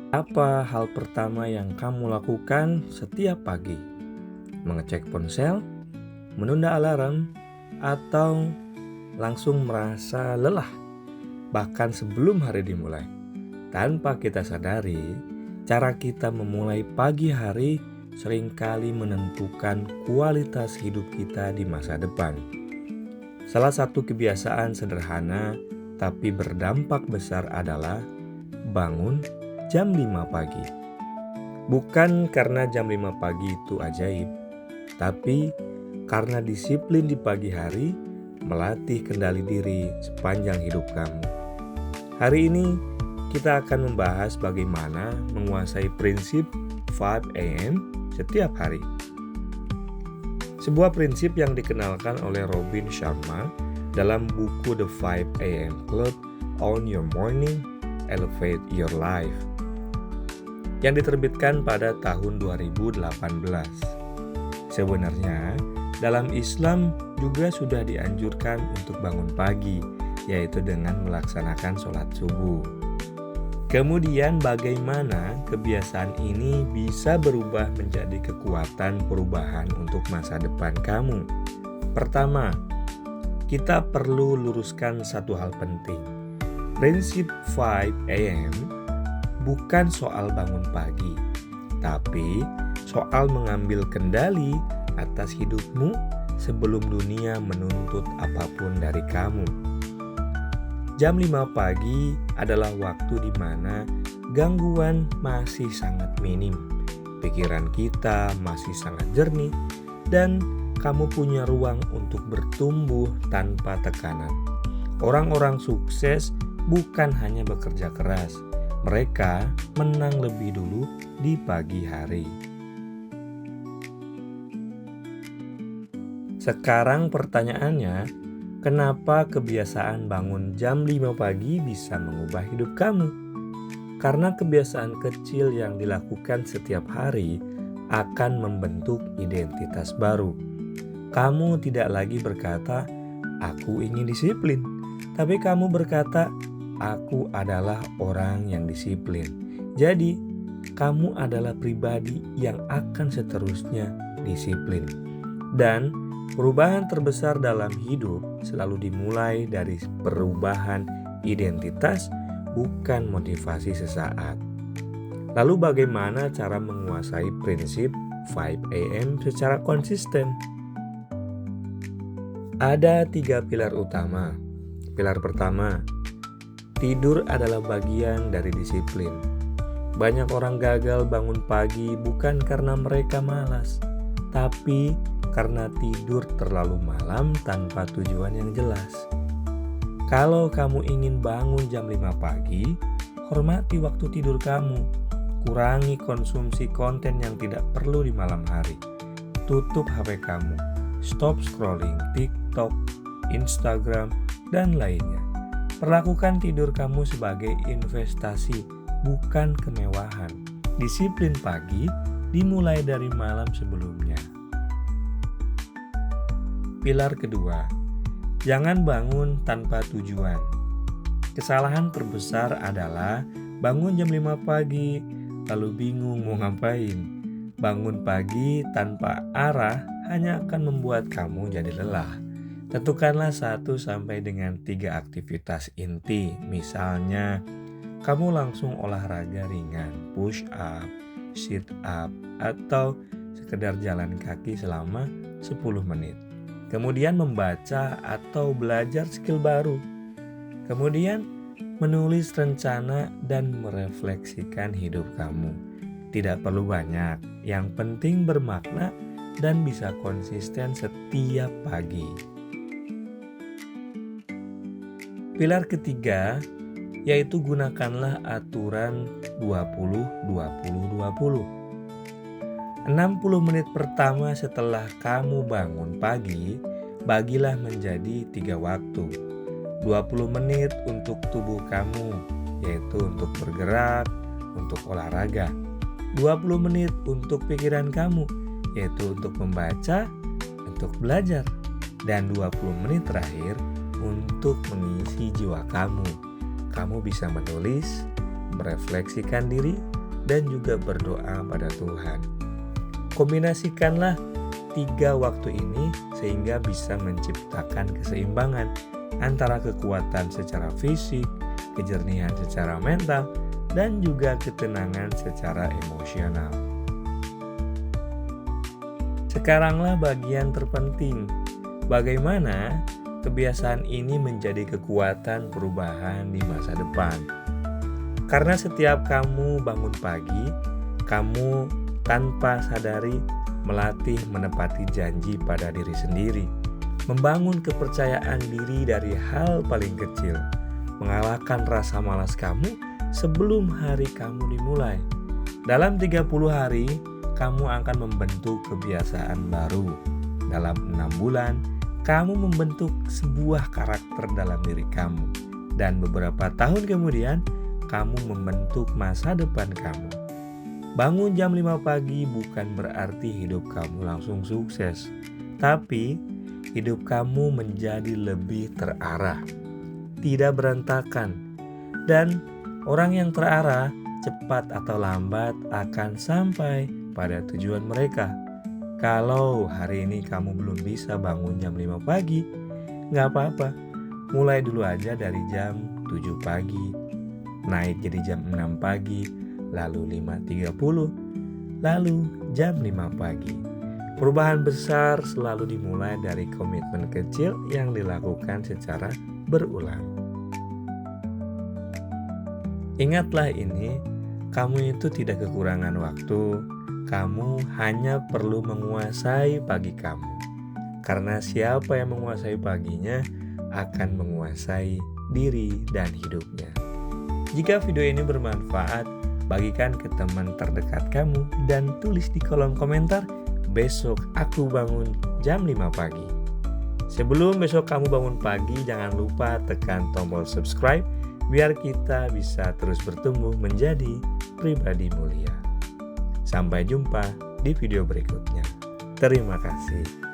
Apa hal pertama yang kamu lakukan setiap pagi? Mengecek ponsel, menunda alarm, atau langsung merasa lelah bahkan sebelum hari dimulai? Tanpa kita sadari, cara kita memulai pagi hari seringkali menentukan kualitas hidup kita di masa depan. Salah satu kebiasaan sederhana tapi berdampak besar adalah bangun jam 5 pagi. Bukan karena jam 5 pagi itu ajaib, tapi karena disiplin di pagi hari melatih kendali diri sepanjang hidup kamu. Hari ini kita akan membahas bagaimana menguasai prinsip 5 AM setiap hari. Sebuah prinsip yang dikenalkan oleh Robin Sharma dalam buku The 5 AM Club on Your Morning, Elevate Your Life yang diterbitkan pada tahun 2018. Sebenarnya, dalam Islam juga sudah dianjurkan untuk bangun pagi, yaitu dengan melaksanakan sholat subuh. Kemudian bagaimana kebiasaan ini bisa berubah menjadi kekuatan perubahan untuk masa depan kamu? Pertama, kita perlu luruskan satu hal penting. Prinsip 5 AM bukan soal bangun pagi, tapi soal mengambil kendali atas hidupmu sebelum dunia menuntut apapun dari kamu. Jam 5 pagi adalah waktu di mana gangguan masih sangat minim, pikiran kita masih sangat jernih, dan kamu punya ruang untuk bertumbuh tanpa tekanan. Orang-orang sukses bukan hanya bekerja keras, mereka menang lebih dulu di pagi hari. Sekarang pertanyaannya, kenapa kebiasaan bangun jam 5 pagi bisa mengubah hidup kamu? Karena kebiasaan kecil yang dilakukan setiap hari akan membentuk identitas baru. Kamu tidak lagi berkata, "Aku ingin disiplin," tapi kamu berkata, "Aku adalah orang yang disiplin." Jadi, kamu adalah pribadi yang akan seterusnya disiplin. Dan perubahan terbesar dalam hidup selalu dimulai dari perubahan identitas, bukan motivasi sesaat. Lalu bagaimana cara menguasai prinsip 5 AM secara konsisten? Ada 3 pilar utama. Pilar pertama, tidur adalah bagian dari disiplin. Banyak orang gagal bangun pagi bukan karena mereka malas, tapi karena tidur terlalu malam tanpa tujuan yang jelas. Kalau kamu ingin bangun jam 5 pagi, hormati waktu tidur kamu. Kurangi konsumsi konten yang tidak perlu di malam hari. Tutup HP kamu. Stop scrolling TikTok, Instagram, dan lainnya. Perlakukan tidur kamu sebagai investasi, bukan kemewahan. Disiplin pagi dimulai dari malam sebelumnya. Pilar kedua, jangan bangun tanpa tujuan. Kesalahan terbesar adalah bangun jam 5 pagi, lalu bingung mau ngapain. Bangun pagi tanpa arah hanya akan membuat kamu jadi lelah. Tentukanlah 1-3 aktivitas inti. Misalnya, kamu langsung olahraga ringan, push up, sit up, atau sekedar jalan kaki selama 10 menit. Kemudian membaca atau belajar skill baru. Kemudian menulis rencana dan merefleksikan hidup kamu. Tidak perlu banyak, yang penting bermakna dan bisa konsisten setiap pagi. Pilar ketiga, yaitu gunakanlah aturan 20-20-20. 60 menit pertama setelah kamu bangun pagi, bagilah menjadi 3 waktu. 20 menit untuk tubuh kamu, yaitu untuk bergerak, untuk olahraga. 20 menit untuk pikiran kamu, yaitu untuk membaca, untuk belajar. Dan 20 menit terakhir untuk mengisi jiwa kamu. Kamu bisa menulis, merefleksikan diri, dan juga berdoa pada Tuhan. Kombinasikanlah 3 waktu ini sehingga bisa menciptakan keseimbangan antara kekuatan secara fisik, kejernihan secara mental, dan juga ketenangan secara emosional. Sekaranglah bagian terpenting. Bagaimana kebiasaan ini menjadi kekuatan perubahan di masa depan? Karena setiap kamu bangun pagi, kamu tanpa sadari melatih menepati janji pada diri sendiri, membangun kepercayaan diri dari hal paling kecil, mengalahkan rasa malas kamu sebelum hari kamu dimulai. Dalam 30 hari, kamu akan membentuk kebiasaan baru. Dalam 6 bulan, kamu membentuk sebuah karakter dalam diri kamu. Dan beberapa tahun kemudian, kamu membentuk masa depan kamu. Bangun jam 5 pagi bukan berarti hidup kamu langsung sukses. Tapi, hidup kamu menjadi lebih terarah, tidak berantakan. Dan orang yang terarah, cepat atau lambat akan sampai pada tujuan mereka. Kalau hari ini kamu belum bisa bangun jam 5 pagi, gak apa-apa. Mulai dulu aja dari jam 7 pagi, naik jadi jam 6 pagi, lalu 5.30, lalu jam 5 pagi. Perubahan besar selalu dimulai dari komitmen kecil yang dilakukan secara berulang. Ingatlah ini, kamu itu tidak kekurangan waktu, kamu hanya perlu menguasai pagi kamu. Karena siapa yang menguasai paginya akan menguasai diri dan hidupnya. Jika video ini bermanfaat, bagikan ke teman terdekat kamu dan tulis di kolom komentar, besok aku bangun jam 5 pagi. Sebelum besok kamu bangun pagi, jangan lupa tekan tombol subscribe biar kita bisa terus bertumbuh menjadi pribadi mulia. Sampai jumpa di video berikutnya. Terima kasih.